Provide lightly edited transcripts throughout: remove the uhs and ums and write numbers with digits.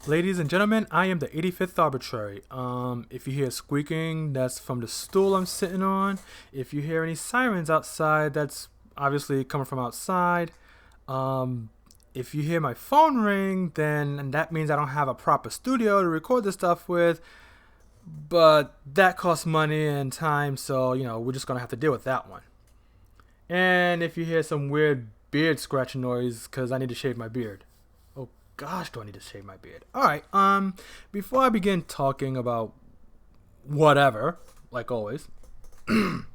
Ladies and gentlemen, I am the 85th Arbitrary. If you hear squeaking, that's from the stool I'm sitting on. If you hear any sirens outside, that's obviously coming from outside. If you hear my phone ring, then that means I don't have a proper studio to record this stuff with. But that costs money and time, so, we're just going to have to deal with that one. And if you hear some weird beard scratching noise, because I need to shave my beard. Gosh, do I need to shave my beard? All right. Before I begin talking about whatever, like always, if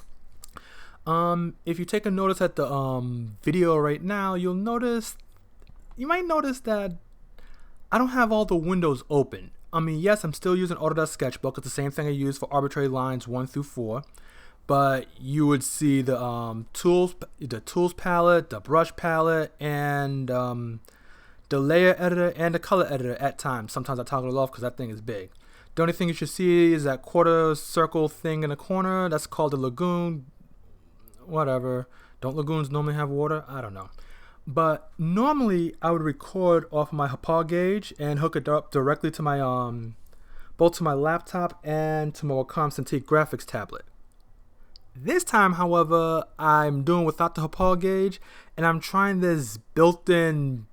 you take a notice at the video right now, you might notice that I don't have all the windows open. Yes, I'm still using Autodesk Sketchbook. It's the same thing I use for arbitrary lines 1 through 4. But you would see the tools palette, the brush palette, and the layer editor and the color editor at times. Sometimes I toggle it off because that thing is big. The only thing you should see is that quarter circle thing in the corner. That's called the lagoon. Whatever. Don't lagoons normally have water? I don't know. But normally I would record off my Hapag gauge and hook it up directly to my both to my laptop and to my Wacom Cintiq graphics tablet. This time, however, I'm doing without the Hapag gauge, and I'm trying this built-in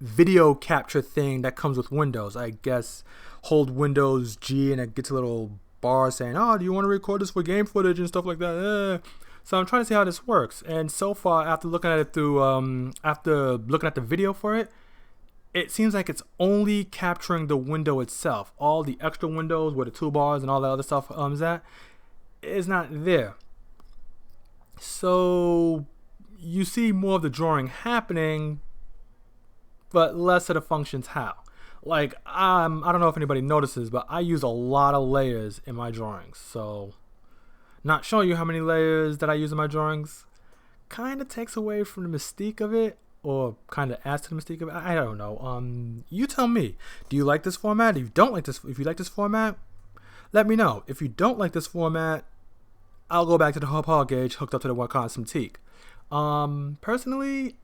video capture thing that comes with Windows. I guess hold Windows G and it gets a little bar saying, "Oh, do you want to record this for game footage and stuff like that?" So I'm trying to see how this works. And so far, after looking at it through, after looking at the video for it, it seems like it's only capturing the window itself. All the extra windows where the toolbars and all that other stuff is not there. So you see more of the drawing happening, but less of the functions how. Like, I don't know if anybody notices, but I use a lot of layers in my drawings. So, not showing you how many layers that I use in my drawings kind of takes away from the mystique of it, or kind of adds to the mystique of it. I don't know. You tell me. Do you like this format? If you like this format, let me know. If you don't like this format, I'll go back to the Hapag gauge hooked up to the Wacom Cintiq. Personally,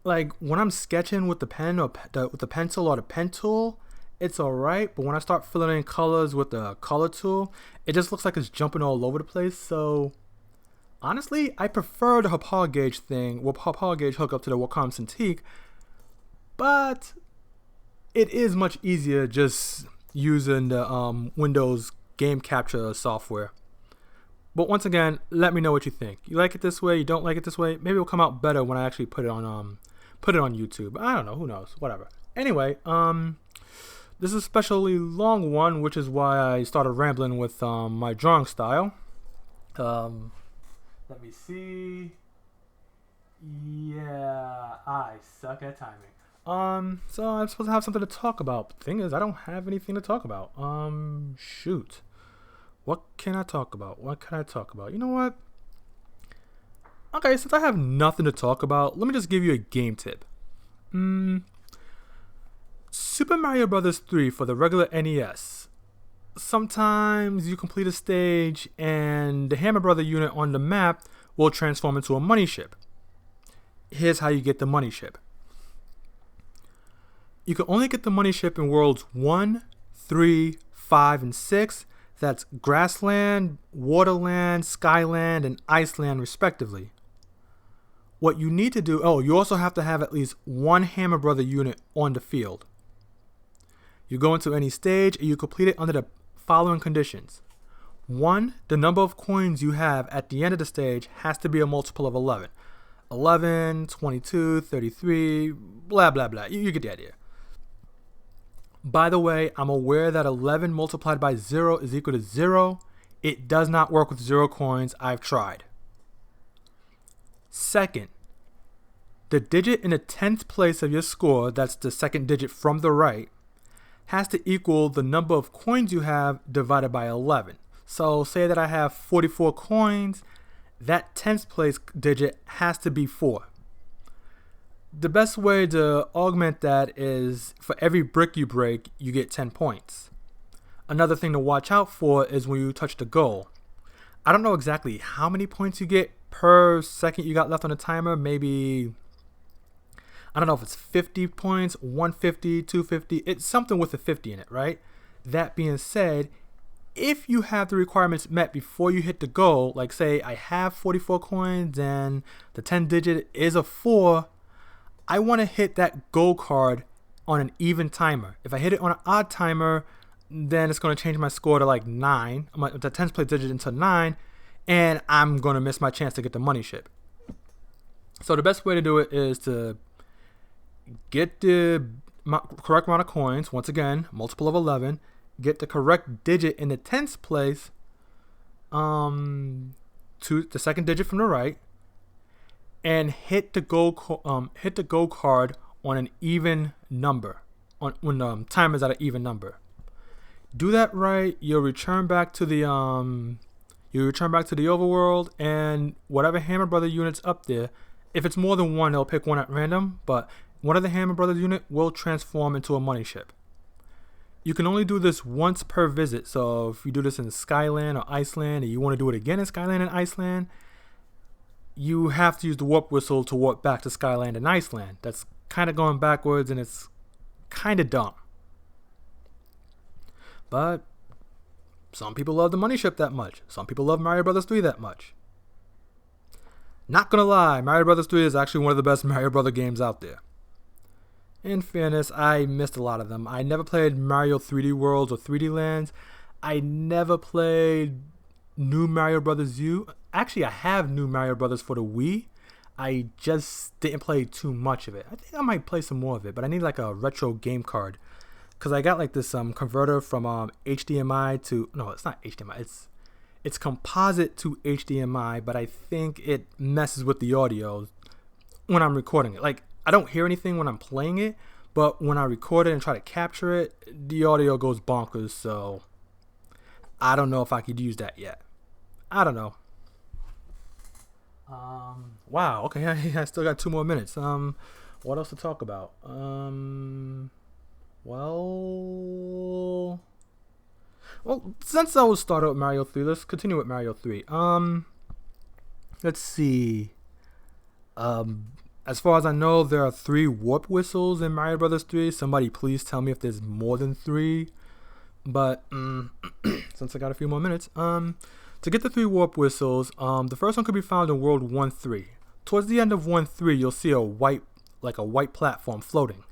like when I'm sketching with the pen or with the pencil or the pen tool, it's alright. But when I start filling in colors with the color tool, it just looks like it's jumping all over the place. So honestly, I prefer the Hapag gauge thing with Hapag gauge hook up to the Wacom Cintiq. But it is much easier just using the Windows game capture software. But once again, let me know what you think. You like it this way? You don't like it this way? Maybe it'll come out better when I actually put it on YouTube. I don't know. Who knows? Whatever. Anyway, this is a especially long one, which is why I started rambling with my drawing style. Let me see. Yeah, I suck at timing. So I'm supposed to have something to talk about. The thing is, I don't have anything to talk about. Shoot. What can I talk about? You know what? Okay, since I have nothing to talk about, let me just give you a game tip. Super Mario Bros. 3 for the regular NES. Sometimes you complete a stage and the Hammer Brother unit on the map will transform into a money ship. Here's how you get the money ship. You can only get the money ship in worlds 1, 3, 5, and 6. That's Grassland, Waterland, Skyland, and Iceland, respectively. What you need to do... you also have to have at least one Hammer Brother unit on the field. You go into any stage and you complete it under the following conditions. 1. The number of coins you have at the end of the stage has to be a multiple of 11. 11, 22, 33, blah, blah, blah. You get the idea. By the way, I'm aware that 11 multiplied by 0 is equal to 0. It does not work with 0 coins. I've tried. Second, the digit in the 10th place of your score, that's the second digit from the right, has to equal the number of coins you have divided by 11. So say that I have 44 coins, that 10th place digit has to be 4. The best way to augment that is for every brick you break, you get 10 points. Another thing to watch out for is when you touch the goal. I don't know exactly how many points you get per second you got left on the timer. Maybe I don't know if it's 50 points, 150, 250. It's something with a 50 in it, right? That being said, if you have the requirements met before you hit the goal, like say I have 44 coins and the 10 digit is a 4, I want to hit that goal card on an even timer. If I hit it on an odd timer, then it's going to change my score to like 9, the 10th place digit into 9, and I'm going to miss my chance to get the money ship. So the best way to do it is to get the correct amount of coins, once again, multiple of 11, get the correct digit in the 10th place, to the second digit from the right, and hit the goal card on an even number, when the time is at an even number. Do that right, you'll return back to the overworld, and whatever Hammer Brother unit's up there, if it's more than one, they'll pick one at random, but one of the Hammer Brothers unit will transform into a money ship. You can only do this once per visit, so if you do this in Skyland or Iceland and you want to do it again in Skyland and Iceland, you have to use the warp whistle to warp back to Skyland and Iceland. That's kind of going backwards and it's kind of dumb. But some people love the money ship that much. Some people love Mario Bros. 3 that much. Not gonna lie, Mario Bros. 3 is actually one of the best Mario Bros. Games out there. In fairness, I missed a lot of them. I never played Mario 3D Worlds or 3D Lands. I never played New Mario Bros. U. Actually, I have New Mario Bros. For the Wii. I just didn't play too much of it. I think I might play some more of it, but I need like a retro game card. Because I got like this converter from HDMI to... No, it's not HDMI. It's composite to HDMI, but I think it messes with the audio when I'm recording it. Like, I don't hear anything when I'm playing it, but when I record it and try to capture it, the audio goes bonkers, so I don't know if I could use that yet. I don't know. Wow, okay, I still got 2 more minutes. What else to talk about? Well, since I was started with Mario 3, let's continue with Mario 3. Let's see. As far as I know, there are 3 warp whistles in Mario Bros. 3. Somebody please tell me if there's more than 3. But since I got a few more minutes, to get the 3 warp whistles, the first one could be found in World 1-3. Towards the end of 1-3, you'll see a white platform floating.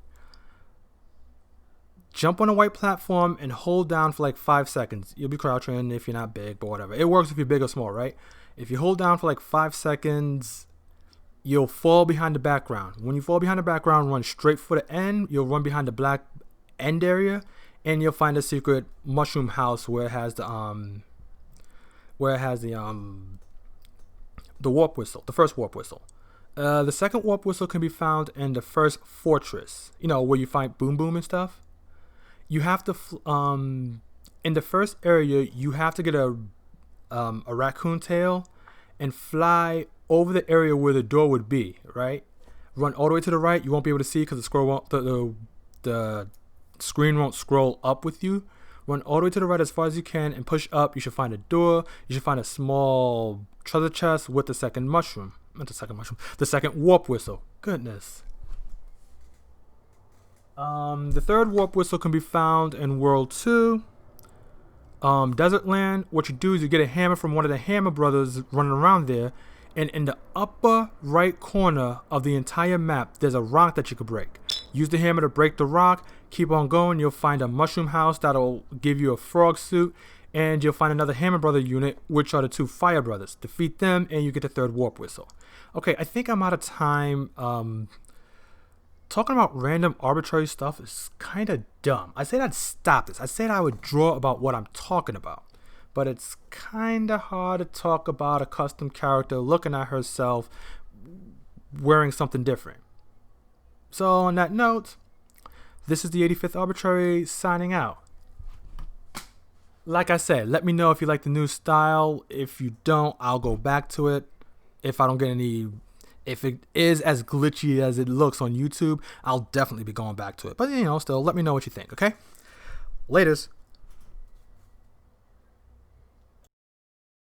Jump on a white platform and hold down for like 5 seconds. You'll be crouching if you're not big, but whatever. It works if you're big or small, right? If you hold down for like 5 seconds, you'll fall behind the background. When you fall behind the background, run straight for the end. You'll run behind the black end area, and you'll find a secret mushroom house where it has the warp whistle, the first warp whistle. The second warp whistle can be found in the first fortress. You know, where you find Boom Boom and stuff. You have to, in the first area, you have to get a raccoon tail and fly over the area where the door would be, right? Run all the way to the right. You won't be able to see because the screen won't scroll up with you. Run all the way to the right as far as you can and push up. You should find a door. You should find a small treasure chest with the second mushroom. Not the second mushroom. The second warp whistle. Goodness. The third warp whistle can be found in World 2. Desert Land. What you do is you get a hammer from one of the Hammer Brothers running around there. And in the upper right corner of the entire map, there's a rock that you could break. Use the hammer to break the rock. Keep on going. You'll find a mushroom house that'll give you a frog suit. And you'll find another Hammer Brother unit, which are the 2 Fire Brothers. Defeat them, and you get the third warp whistle. Okay, I think I'm out of time. Talking about random arbitrary stuff is kind of dumb. I said I'd stop this. I said I would draw about what I'm talking about. But it's kind of hard to talk about a custom character looking at herself wearing something different. So on that note, this is the 85th Arbitrary signing out. Like I said, let me know if you like the new style. If you don't, I'll go back to it. If I don't get any... If it is as glitchy as it looks on YouTube, I'll definitely be going back to it. But, still, let me know what you think, okay? Laters.